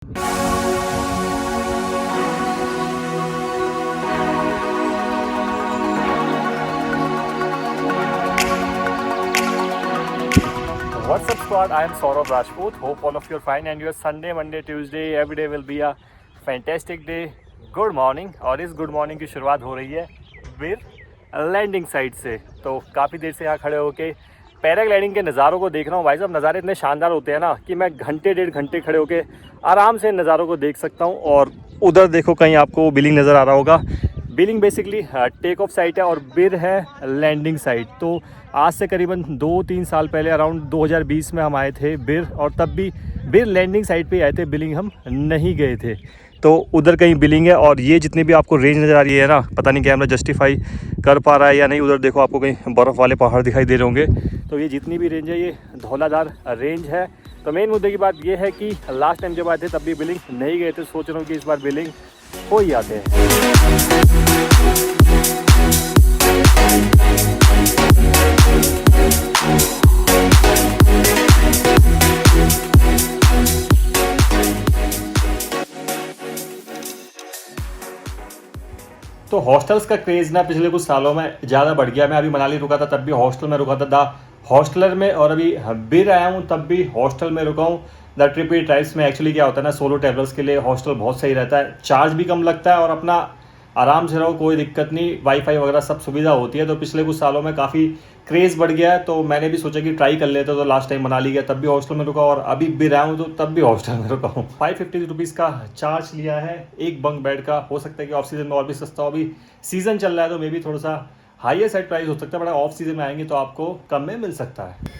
What's up, squad? I am Saurabh Rajput. Hope all of you are fine and your Sunday, Monday, Tuesday, every day will be a fantastic day. Good morning. और इस good morning की शुरुआत हो रही है बिर landing side से। तो काफ़ी देर से यहाँ खड़े होके पैराग्लाइडिंग के नज़ारों को देख रहा हूँ। भाई साहब, नज़ारे इतने शानदार होते हैं ना कि मैं घंटे डेढ़ घंटे खड़े होके आराम से नज़ारों को देख सकता हूँ। और उधर देखो, कहीं आपको बिलिंग नज़र आ रहा होगा। Billing basically take off site है और बिर है लैंडिंग साइट। तो आज से करीबन 2-3 साल पहले अराउंड 2020 में हम आए थे बिर, और तब भी बिर लैंडिंग साइट पे आए थे, बिलिंग हम नहीं गए थे। तो उधर कहीं बिलिंग है। और ये जितनी भी आपको रेंज नज़र आ रही है ना, पता नहीं कैमरा जस्टिफाई कर पा रहा है या नहीं। उधर देखो, आपको कहीं बर्फ़ वाले पहाड़ दिखाई दे रहे होंगे। तो ये जितनी भी रेंज है, ये धौलाधार रेंज है। तो मेन मुद्दे की बात ये है कि लास्ट टाइम जब आए थे तब भी बिलिंग नहीं गए थे। सोच रहा हूँ कि इस बार बिलिंग हो ही आते हैं। तो हॉस्टल्स का क्रेज़ ना पिछले कुछ सालों में ज़्यादा बढ़ गया। मैं अभी मनाली रुका था तब भी हॉस्टल में रुका था, द हॉस्टलर में, और अभी बिर आया हूँ तब भी हॉस्टल में रुका हूँ, द ट्रिपी ट्राइब्स में। एक्चुअली क्या होता है ना, सोलो ट्रैवलर्स के लिए हॉस्टल बहुत सही रहता है। चार्ज भी कम लगता है और अपना आराम से रहो, कोई दिक्कत नहीं, वाईफाई वगैरह सब सुविधा होती है। तो पिछले कुछ सालों में काफ़ी क्रेज़ बढ़ गया है। तो मैंने भी सोचा कि ट्राई कर लेते। तो लास्ट टाइम मनाली गया तब भी हॉस्टल में रुका, और अभी भी रहा हूँ तो तब भी हॉस्टल में रुका हूँ। 550 रुपीज़ का चार्ज लिया है एक बंक बेड का। हो सकता है कि ऑफ सीज़न में और भी सस्ता हो। अभी सीज़न चल रहा है तो मे भी थोड़ा सा हाईयर साइड प्राइस हो सकता है, बट ऑफ सीज़न में आएंगे तो आपको कम में मिल सकता है।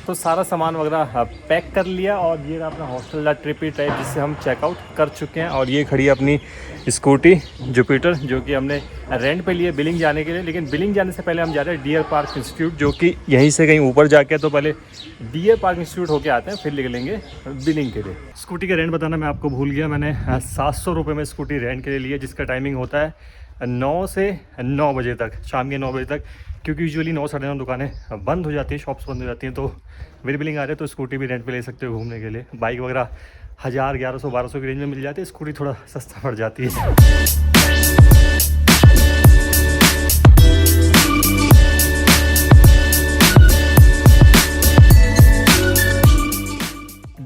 तो सारा सामान वगैरह पैक कर लिया, और ये रहा अपना हॉस्टल ट्रिपी टाइप जिससे हम चेकआउट कर चुके हैं। और ये खड़ी है अपनी स्कूटी जुपिटर, जो कि हमने रेंट पे लिए बिलिंग जाने के लिए। लेकिन बिलिंग जाने से पहले हम जा रहे हैं डियर पार्क इंस्टीट्यूट, जो कि यहीं से कहीं ऊपर जाके, तो पहले डियर पार्क इंस्टीट्यूट होके आते हैं, फिर निकलेंगे बिलिंग के लिए। स्कूटी का रेंट बताना मैं आपको भूल गया। मैंने 700 रुपये में स्कूटी रेंट के लिए लिया, जिसका टाइमिंग होता है 9 से 9 बजे तक, शाम के 9 बजे तक। क्योंकि यूजुअली 9 साढ़े 9 दुकानें बंद हो जाती हैं, शॉप्स बंद हो जाती हैं। तो मेरी बिलिंग आ रही है तो स्कूटी भी रेंट पे ले सकते हो घूमने के लिए। बाइक वगैरह 1000, 1100, 1200 की रेंज में मिल जाती है, स्कूटी थोड़ा सस्ता पड़ जाती है।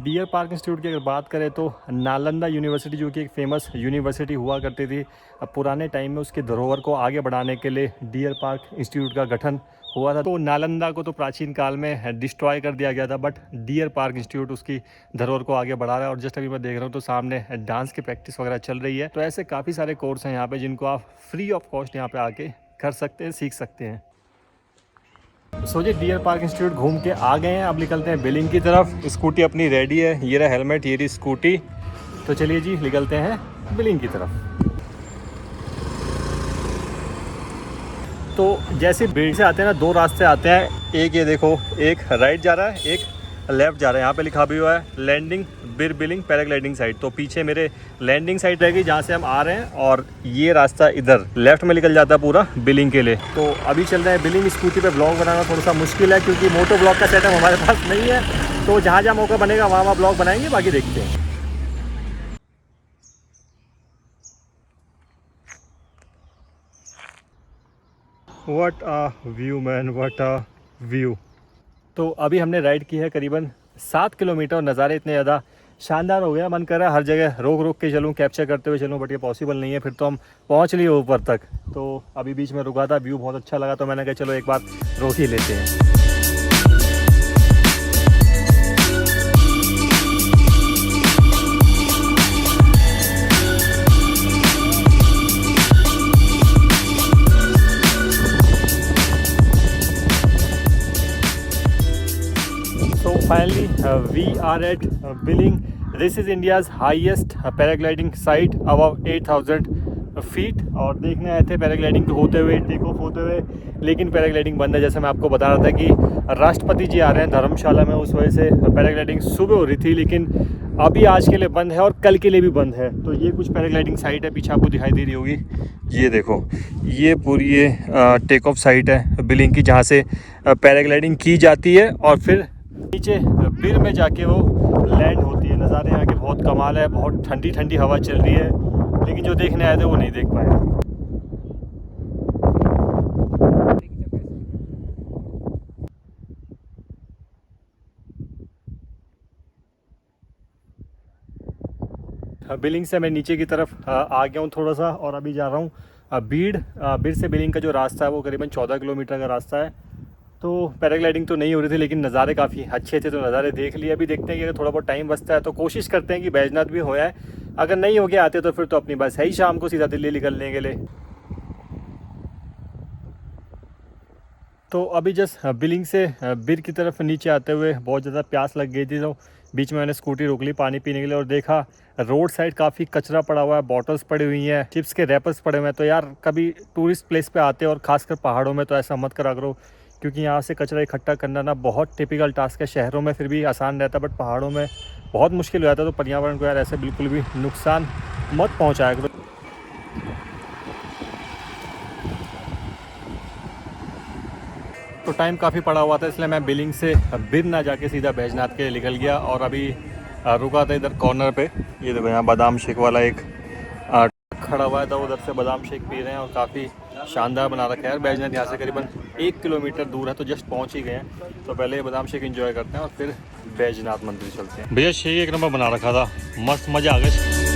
डियर पार्क इंस्टीट्यूट की अगर बात करें तो नालंदा यूनिवर्सिटी, जो कि एक फेमस यूनिवर्सिटी हुआ करती थी अब पुराने टाइम में, उसके धरोहर को आगे बढ़ाने के लिए डियर पार्क इंस्टीट्यूट का गठन हुआ था। तो नालंदा को तो प्राचीन काल में डिस्ट्रॉय कर दिया गया था, बट डियर पार्क इंस्टीट्यूट उसकी धरोहर को आगे बढ़ा रहा है। और जस्ट अभी मैं देख रहा हूँ तो सामने डांस की प्रैक्टिस वगैरह चल रही है। तो ऐसे काफ़ी सारे कोर्स हैं यहाँ पे जिनको आप फ्री ऑफ कॉस्ट यहाँ पे आके कर सकते हैं, सीख सकते हैं। सोचिए, डियर पार्क इंस्टीट्यूट घूम के आ गए हैं, अब निकलते हैं बिलिंग की तरफ। स्कूटी अपनी रेडी है, ये रहा हेलमेट, ये रही स्कूटी। तो चलिए जी, निकलते हैं बिलिंग की तरफ। तो जैसे बिलिंग से आते हैं ना, 2 रास्ते आते हैं। एक ये देखो, एक राइट जा रहा है, एक लेफ़्ट जा रहा है। यहाँ पे लिखा भी हुआ है लैंडिंग बिर बिलिंग पैराग्लाइडिंग साइट। तो पीछे मेरे लैंडिंग साइट रहेगी जहाँ से हम आ रहे हैं, और ये रास्ता इधर लेफ्ट में निकल जाता है पूरा बिलिंग के लिए। तो अभी चल रहे हैं बिलिंग। स्कूटी पे ब्लॉग बनाना थोड़ा सा मुश्किल है क्योंकि मोटो ब्लॉग का सेटअप हमारे पास नहीं है। तो जहाँ जहाँ मौका बनेगा वहाँ ब्लॉग बनाएंगे, बाकी देखते हैं। What a view man, what a view. तो अभी हमने राइड की है करीबन 7 किलोमीटर, और नज़ारे इतने ज़्यादा शानदार हो गया, मन कर रहा है हर जगह रोक रोक के चलूँ, कैप्चर करते हुए चलूँ, बट ये पॉसिबल नहीं है। फिर तो हम पहुँच लिए ऊपर तक। तो अभी बीच में रुका था, व्यू बहुत अच्छा लगा, तो मैंने कहा चलो एक बार रोक ही लेते हैं। So finally we are at Biling. This is India's highest paragliding site above 8,000 feet. और देखने आए थे पैराग्लाइडिंग होते हुए, टेक ऑफ होते हुए, लेकिन पैराग्लाइडिंग बंद है। जैसे मैं आपको बता रहा था कि राष्ट्रपति जी आ रहे हैं धर्मशाला में, उस वजह से पैराग्लाइडिंग सुबह हो रही थी, लेकिन अभी आज के लिए बंद है और कल के लिए भी बंद है। तो ये कुछ पैराग्लाइडिंग साइट है, पीछे आपको दिखाई दे रही होगी। ये देखो, ये पूरी ये टेक ऑफ साइट है बिलिंग की, जहाँ से पैराग्लाइडिंग की जाती है और फिर नीचे बिर में जाके वो लैंड होती है। नज़ारे यहाँ के बहुत कमाल है, बहुत ठंडी ठंडी हवा चल रही है, लेकिन जो देखने आए थे वो नहीं देख पाए। बिलिंग से मैं नीचे की तरफ आ गया हूँ थोड़ा सा, और अभी जा रहा हूँ बीड़ से बिलिंग का जो रास्ता है वो करीबन 14 किलोमीटर का रास्ता है। तो पैराग्लाइडिंग तो नहीं हो रही थी, लेकिन नज़ारे काफ़ी अच्छे थे, तो नज़ारे देख लिए। अभी देखते हैं कि अगर थोड़ा बहुत टाइम बचता है तो कोशिश करते हैं कि बैजनाथ भी हो जाए। अगर नहीं हो गया आते तो फिर तो अपनी बस है ही शाम को सीधा दिल्ली निकलने के लिए। तो अभी जस्ट बिलिंग से बिर की तरफ नीचे आते हुए बहुत ज़्यादा प्यास लग गई थी, तो बीच में मैंने स्कूटी रोक ली पानी पीने के लिए, और देखा रोड साइड काफ़ी कचरा पड़ा हुआ है, बॉटल्स पड़ी हुई हैं, चिप्स के रैपर्स पड़े हुए हैं। तो यार कभी टूरिस्ट प्लेस पे आते हो और ख़ासकर पहाड़ों में तो ऐसा मत करा करो, क्योंकि यहाँ से कचरा इकट्ठा करना ना बहुत टिपिकल टास्क है। शहरों में फिर भी आसान रहता है, बट पहाड़ों में बहुत मुश्किल हो जाता है। तो पर्यावरण को यार ऐसे बिल्कुल भी नुकसान मत पहुँचाया करो। तो टाइम काफ़ी पड़ा हुआ था, इसलिए मैं बिलिंग से बिर ना जाके सीधा बैजनाथ के लिए निकल गया। और अभी रुका था इधर कॉर्नर पे, ये देखो यहाँ बादाम शेक वाला एक खड़ा हुआ था, उधर से बादाम शेक पी रहे हैं और काफ़ी शानदार बना रखा है यार। बैजनाथ यहाँ से करीबन 1 किलोमीटर दूर है, तो जस्ट पहुँच ही गए हैं। तो पहले बादाम शेक एंजॉय करते हैं और फिर बैजनाथ मंदिर चलते हैं। भैया शेक एक नंबर बना रखा था, मस्त मज़ा आ गया।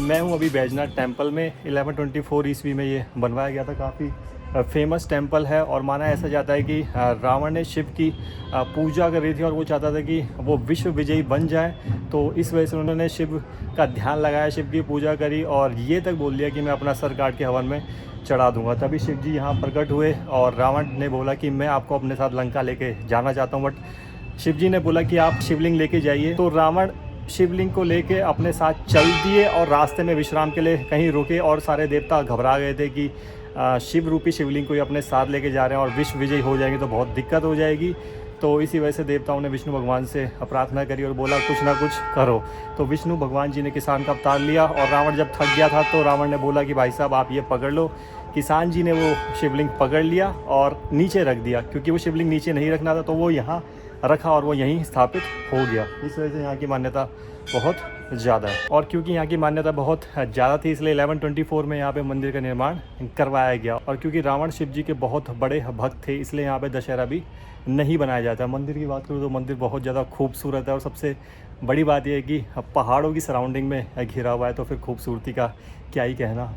मैं हूं अभी बैजनाथ टेंपल में। 1124 ईस्वी में ये बनवाया गया था, काफ़ी फेमस टेंपल है। और माना ऐसा जाता है कि रावण ने शिव की पूजा कर रही थी और वो चाहता था कि वो विश्व विजयी बन जाए, तो इस वजह से उन्होंने शिव का ध्यान लगाया, शिव की पूजा करी और ये तक बोल दिया कि मैं अपना सर काट के हवन में चढ़ा दूंगा। तभी शिव जी यहाँ प्रकट हुए और रावण ने बोला कि मैं आपको अपने साथ लंका लेके जाना चाहता हूँ, बट शिव जी ने बोला कि आप शिवलिंग लेके जाइए। तो रावण शिवलिंग को लेके अपने साथ चल दिए और रास्ते में विश्राम के लिए कहीं रुके, और सारे देवता घबरा गए थे कि शिव रूपी शिवलिंग को ही अपने साथ लेके जा रहे हैं और विश्व विजयी हो जाएंगे तो बहुत दिक्कत हो जाएगी। तो इसी वजह से देवताओं ने विष्णु भगवान से प्रार्थना करी और बोला कुछ ना कुछ करो। तो विष्णु भगवान जी ने किसान का अवतार लिया, और रावण जब थक गया था तो रावण ने बोला कि भाई साहब आप ये पकड़ लो। किसान जी ने वो शिवलिंग पकड़ लिया और नीचे रख दिया, क्योंकि वो शिवलिंग नीचे नहीं रखना था, तो वो यहाँ रखा और वो यहीं स्थापित हो गया। इस वजह से यहाँ की मान्यता बहुत ज़्यादा है। और क्योंकि यहाँ की मान्यता बहुत ज़्यादा थी, इसलिए 1124 में यहाँ पे मंदिर का निर्माण करवाया गया। और क्योंकि रावण शिव जी के बहुत बड़े भक्त थे, इसलिए यहाँ पे दशहरा भी नहीं बनाया जाता। मंदिर की बात करूँ तो मंदिर बहुत ज़्यादा खूबसूरत है, और सबसे बड़ी बात यह है कि पहाड़ों की सराउंडिंग में घिरा हुआ है, तो फिर खूबसूरती का क्या ही कहना।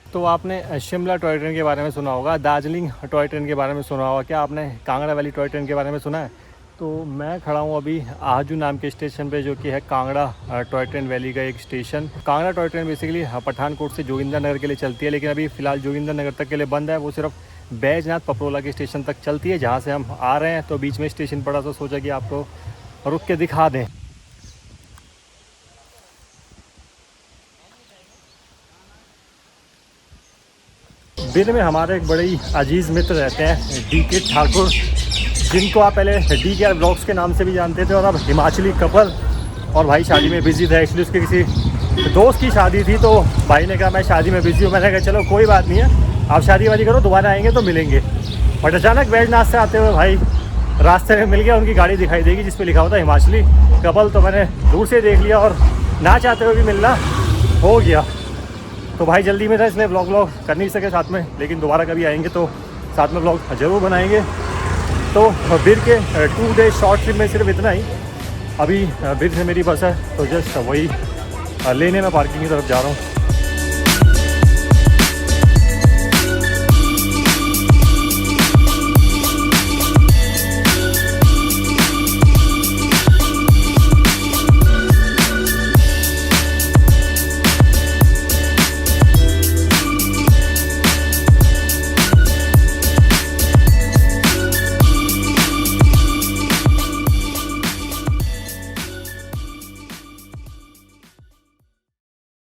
तो आपने शिमला टॉय ट्रेन के बारे में सुना होगा, दार्जिलिंग टॉय ट्रेन के बारे में सुना होगा, क्या आपने कांगड़ा वैली टॉय ट्रेन के बारे में सुना है? तो मैं खड़ा हूँ अभी आहजू नाम के स्टेशन पे, जो कि है कांगड़ा टॉय ट्रेन वैली का एक station. Kangra toy train basically Pathankot से जोगिंदर नगर के लिए चलती है, लेकिन अभी फ़िलहाल जोगिंदर नगर तक के लिए बंद है। वो सिर्फ बैजनाथ पपरोला के स्टेशन तक चलती है, जहाँ से हम आ रहे हैं। तो बीच में स्टेशन पड़ा, तो सोचा कि आपको रुक के दिखा दें। बिर में हमारे एक बड़े ही अजीज़ मित्र रहते हैं, DK ठाकुर, जिनको आप पहले DKR ब्लॉग्स के नाम से भी जानते थे, और अब हिमाचली कपल। और भाई शादी में बिज़ी था, एक्चुअली उसके किसी दोस्त की शादी थी, तो भाई ने कहा मैं शादी में बिज़ी हूँ। मैंने कहा चलो कोई बात नहीं है, आप शादी वादी करो, दोबारा आएंगे तो मिलेंगे। बट अचानक बैजनाथ से आते हुए भाई रास्ते में मिल गया, उनकी गाड़ी दिखाई देगी जिस पर लिखा हुआ था हिमाचली कपल। तो मैंने दूर से देख लिया और ना चाहते हुए भी मिलना हो गया। तो भाई जल्दी में था, इसलिए व्लॉग कर नहीं सके साथ में, लेकिन दोबारा कभी आएंगे तो साथ में व्लॉग ज़रूर बनाएंगे। तो बिर के 2 डे शॉर्ट ट्रिप में सिर्फ इतना ही। अभी बिर से मेरी बस है, तो जस्ट वही लेने में पार्किंग की तरफ जा रहा हूँ।